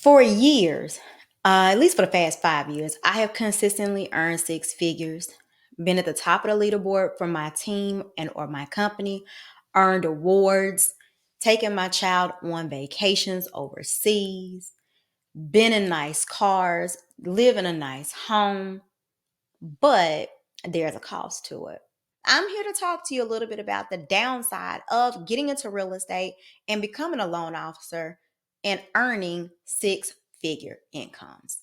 For years, at least for the past 5 years, I have consistently earned six figures, been at the top of the leaderboard for my team and or my company, earned awards, taken my child on vacations overseas, been in nice cars, live in a nice home, but there's a cost to it. I'm here to talk to you a little bit about the downside of getting into real estate and becoming a loan officer and earning six-figure incomes.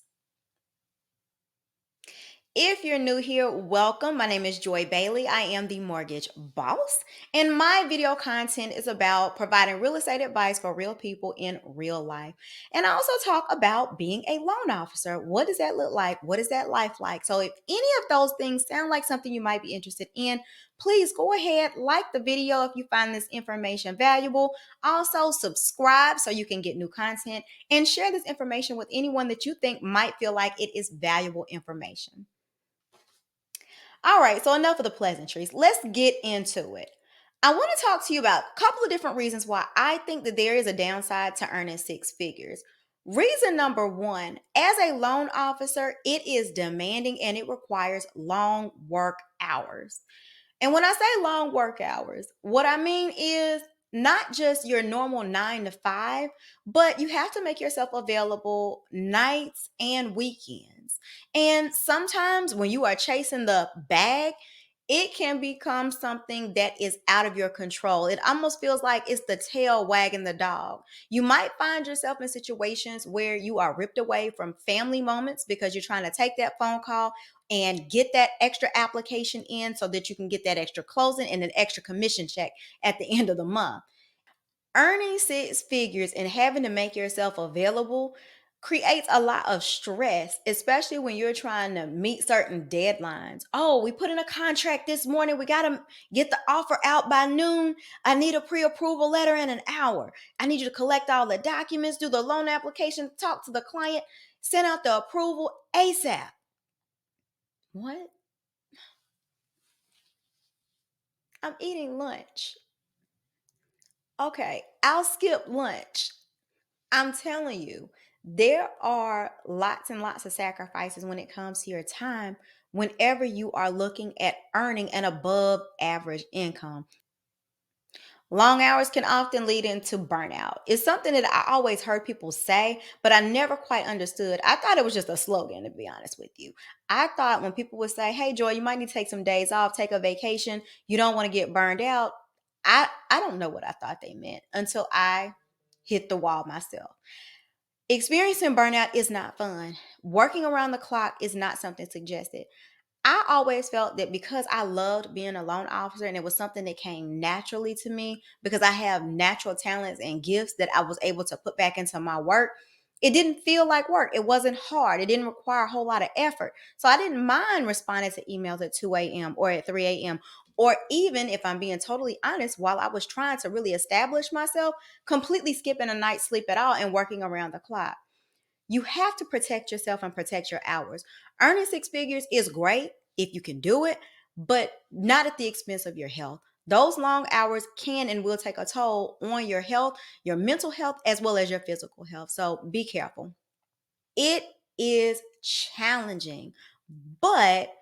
If you're new here, welcome. My name is Joy Bailey. I am the mortgage boss, and my video content is about providing real estate advice for real people in real life. And I also talk about being a loan officer. What does that look like? What is that life like? So, if any of those things sound like something you might be interested in, please go ahead, like the video if you find this information valuable. Also, subscribe so you can get new content and share this information with anyone that you think might feel like it is valuable information. All right, so enough of the pleasantries. Let's get into it. I want to talk to you about a couple of different reasons why I think that there is a downside to earning six figures. Reason number one, as a loan officer, it is demanding and it requires long work hours. And when I say long work hours, what I mean is not just your normal 9 to 5, but you have to make yourself available nights and weekends. And sometimes when you are chasing the bag, it can become something that is out of your control. It almost feels like it's the tail wagging the dog. You might find yourself in situations where you are ripped away from family moments because you're trying to take that phone call and get that extra application in so that you can get that extra closing and an extra commission check at the end of the month. Earning six figures and having to make yourself available creates a lot of stress, especially when you're trying to meet certain deadlines. Oh, we put in a contract this morning. We got to get the offer out by noon. I need a pre approval letter in an hour. I need you to collect all the documents, do the loan application, talk to the client, send out the approval ASAP. What? I'm eating lunch. Okay, I'll skip lunch. I'm telling you, there are lots and lots of sacrifices when it comes to your time whenever you are looking at earning an above average income. Long hours can often lead into burnout. It's something that I always heard people say, but I never quite understood. I thought it was just a slogan, to be honest with you. I thought when people would say, "Hey, Joy, you might need to take some days off, take a vacation. You don't want to get burned out." I don't know what I thought they meant until I hit the wall myself. Experiencing burnout is not fun. Working around the clock is not something suggested. I always felt that because I loved being a loan officer and it was something that came naturally to me because I have natural talents and gifts that I was able to put back into my work, it didn't feel like work. It wasn't hard. It didn't require a whole lot of effort. So I didn't mind responding to emails at 2 a.m. or at 3 a.m. Or even if I'm being totally honest, while I was trying to really establish myself, completely skipping a night's sleep at all and working around the clock. You have to protect yourself and protect your hours. Earning six figures is great if you can do it, but not at the expense of your health. Those long hours can and will take a toll on your health, your mental health, as well as your physical health. So be careful. It is challenging, but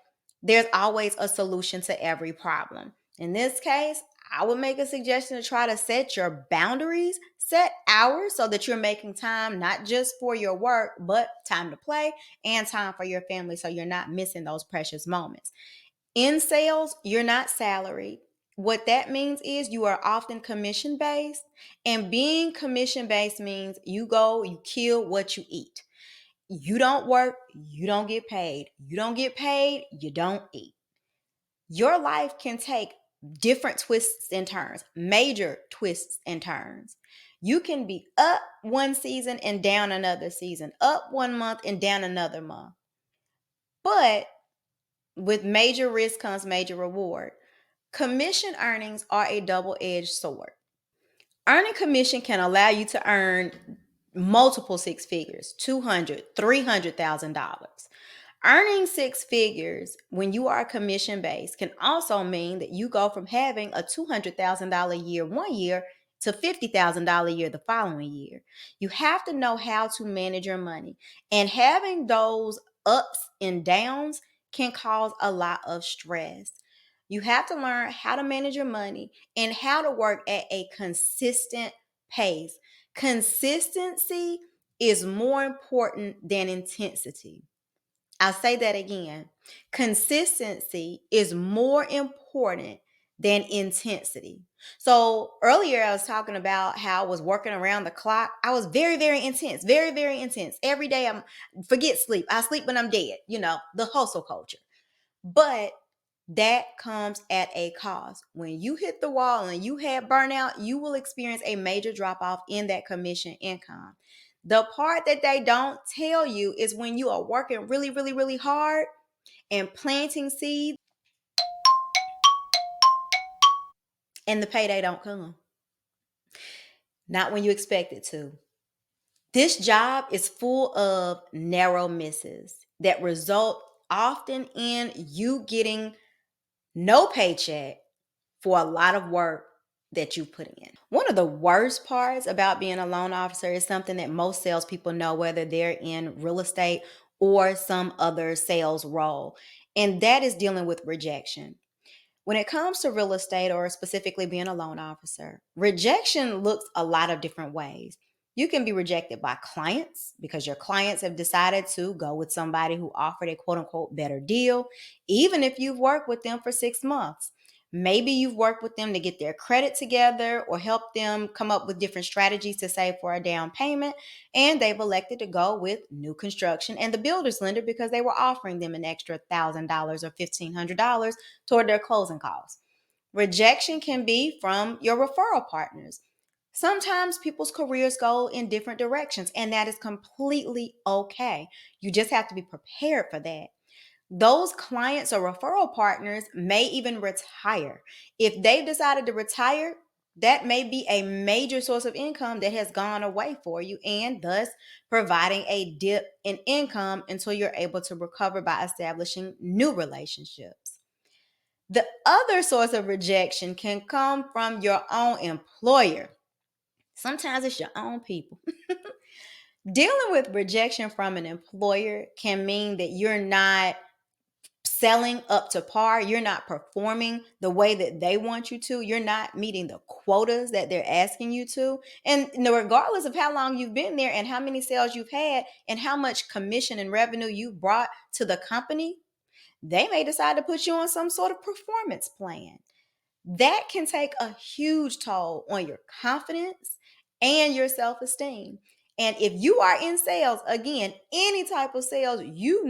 there's always a solution to every problem. In this case, I would make a suggestion to try to set your boundaries, set hours so that you're making time not just for your work, but time to play and time for your family so you're not missing those precious moments. In sales, you're not salaried. What that means is you are often commission based, and being commission based means you go, you kill what you eat. You don't work, you don't get paid. You don't get paid, you don't eat. Your life can take different twists and turns, major twists and turns. You can be up one season and down another season, up 1 month and down another month. But with major risk comes major reward. Commission earnings are a double-edged sword. Earning commission can allow you to earn multiple six figures, 200, $300,000. Earning six figures when you are commission based can also mean that you go from having a $200,000 year one year to $50,000 a year the following year. You have to know how to manage your money. And having those ups and downs can cause a lot of stress. You have to learn how to manage your money and how to work at a consistent pace. Consistency is more important than intensity. I'll say that again. Consistency is more important than intensity. So earlier I was talking about how I was working around the clock. I was very, very intense, very, very intense. Every day I'm forget sleep. I sleep when I'm dead, the hustle culture. But that comes at a cost. When you hit the wall and you had burnout, you will experience a major drop off in that commission income. The part that they don't tell you is when you are working really, really, really hard and planting seeds and the payday don't come. Not when you expect it to. This job is full of narrow misses that result often in you getting no paycheck for a lot of work that you put in. One of the worst parts about being a loan officer is something that most salespeople know, whether they're in real estate or some other sales role, and that is dealing with rejection. When it comes to real estate or specifically being a loan officer, rejection looks a lot of different ways. You can be rejected by clients because your clients have decided to go with somebody who offered a quote unquote better deal, even if you've worked with them for 6 months. Maybe you've worked with them to get their credit together or help them come up with different strategies to save for a down payment, and they've elected to go with new construction and the builder's lender because they were offering them an extra $1,000 or $1,500 toward their closing costs. Rejection can be from your referral partners. Sometimes people's careers go in different directions, and that is completely okay. You just have to be prepared for that. Those clients or referral partners may even retire. If they've decided to retire, that may be a major source of income that has gone away for you, and thus providing a dip in income until you're able to recover by establishing new relationships. The other source of rejection can come from your own employer. Sometimes it's your own people. Dealing with rejection from an employer can mean that you're not selling up to par. You're not performing the way that they want you to. You're not meeting the quotas that they're asking you to. And regardless of how long you've been there and how many sales you've had and how much commission and revenue you've brought to the company, they may decide to put you on some sort of performance plan. That can take a huge toll on your confidence and your self-esteem. And if you are in sales, again, any type of sales, you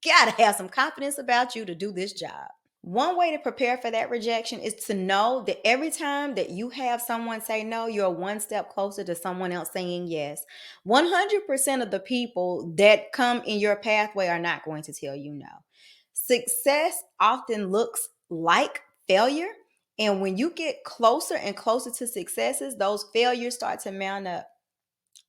gotta have some confidence about you to do this job. One way to prepare for that rejection is to know that every time that you have someone say no, you're one step closer to someone else saying yes. 100% of the people that come in your pathway are not going to tell you no. Success often looks like failure. And when you get closer and closer to successes, those failures start to mount up.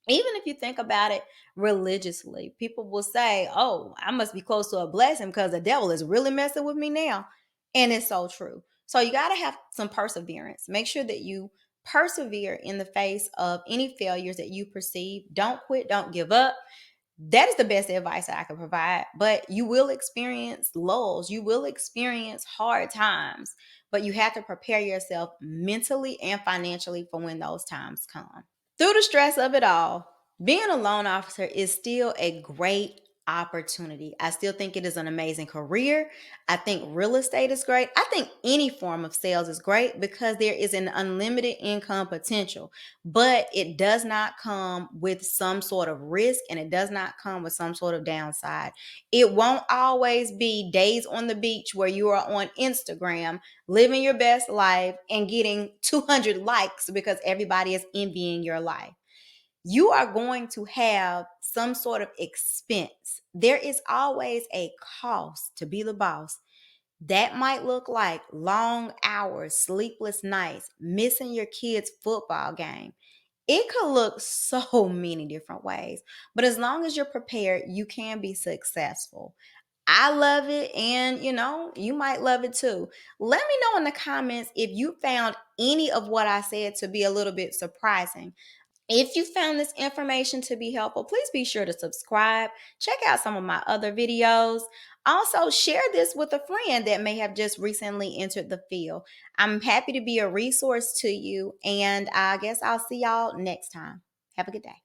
Even if you think about it religiously, people will say, "Oh, I must be close to a blessing because the devil is really messing with me now." And it's so true. So you got to have some perseverance. Make sure that you persevere in the face of any failures that you perceive. Don't quit, don't give up. That is the best advice that I can provide. But you will experience lulls, you will experience hard times, but you have to prepare yourself mentally and financially for when those times come. Through the stress of it all, being a loan officer is still a great opportunity. I still think it is an amazing career. I think real estate is great. I think any form of sales is great because there is an unlimited income potential, but it does not come with some sort of risk and it does not come with some sort of downside. It won't always be days on the beach where you are on Instagram living your best life and getting 200 likes because everybody is envying your life. You are going to have some sort of expense. There is always a cost to be the boss. That might look like long hours, sleepless nights, missing your kids' football game. It could look so many different ways, but as long as you're prepared, you can be successful. I love it, and you might love it too. Let me know in the comments if you found any of what I said to be a little bit surprising. If you found this information to be helpful, please be sure to subscribe. Check out some of my other videos. Also, share this with a friend that may have just recently entered the field. I'm happy to be a resource to you, and I guess I'll see y'all next time. Have a good day.